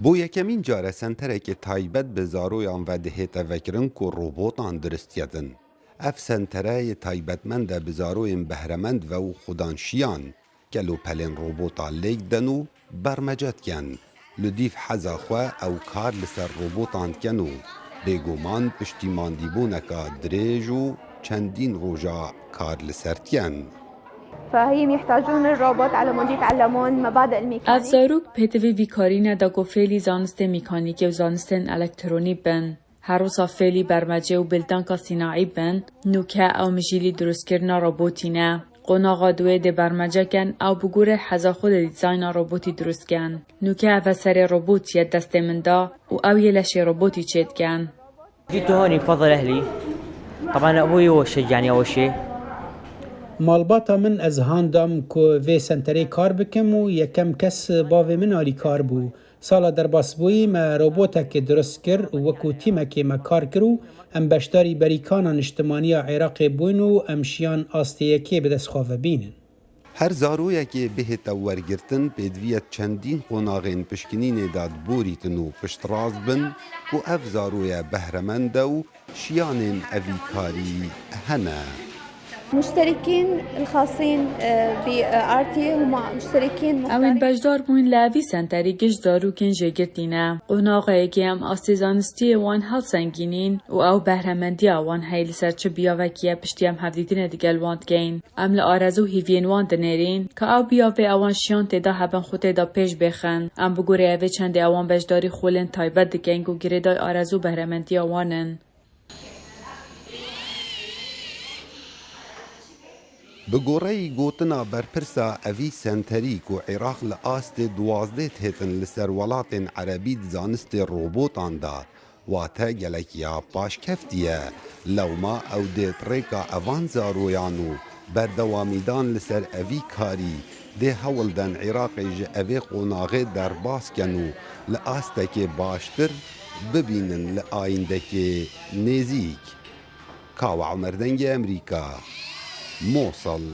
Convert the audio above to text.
بۆ یەکەمین جارە سەنتەرێکی تایبەت بە زارۆیان و دەهێتە vekirин ku robotan diristiyedin. Ev sentereyê taybetmend e bi zarokên behremend ve û xudanşiyan kelopelên robota lêk den û bermece dikin. Li dîv heza xwe ew kar li ser robotan dikin û bêguman piştîmandîbûneka dirêj û çendîn roja kar li ser dikin. فهم يحتاجون الروبوت على مود يتعلمون مبادئ الميكانيك. افزاروک پتوی ویکارینه دا گفیلی زانست میکانیکی و زانستن الکترونی بن. هر روز فعلی برمجه و بلدانکا صناعی بن نوکه او مجیلی درست کردن روبوتینه. قناغا دوی ده برمجه کن او بگوره حزا خود دیزاین روبوتی درست کن. نوکه او سر روبوت ید دست من دا و او یلش روبوتی چید کن. جيت هون بفضل أهلي طبعا أبوي هو شجعني أول شيء. مالباتا من از هاندام کو وی سنتری کار بکم و یکم کس باوی من آلی کار بو. سالا در باسبوی ما روبوتا که درست کر و وکو تیمه که ما کار کرو ام بشتاری بریکانان اجتماعی عراق بوین و امشیان آستیه که به دست خواه بینن. هر زارویەکێ بهێتە وەرگرتن پێدویەت چەندین قۆناغên pişkinînê da dborîtin û piştras bin ku ev zaroya behremend e û şiyanên evî karî hene. مشتركين الخاصين بآرتي هم مشتركين اوین بجدار بوین لاوی سنتری گش زاروکن جگرتینه. قناغه که هم آستیزانستی وان هل سنگینین و او بهرمندی وان هیل سرچه بیاوکیه پشتی هم هفدیدین دیگل واند گین. ام لآرزو هیوین وان دنیرین که او بیاوه اوان شیان تیدا هبن خود تیدا پیش بخن. ام بگوره اوه چند اوان بجداری خولن تایبت دگنگ و گریدای آرزو بهرمندی وانن. Bi goreyî gotina berpirsa evî senterî ku Iraq li astê duwazdeh hêtin li ser welatên Erebî di zanistê robotan da wate gelekiya paşkefti ye. Lewma ew dê rêka evan zaroyan û berdewamîdan li ser evî karî dê hewl den Iraqê ji evê qonaxê derbas kin û li astekê baştir bibînin li ayîndekê nêzik. Kawa Emerdengê Emerîka. موصل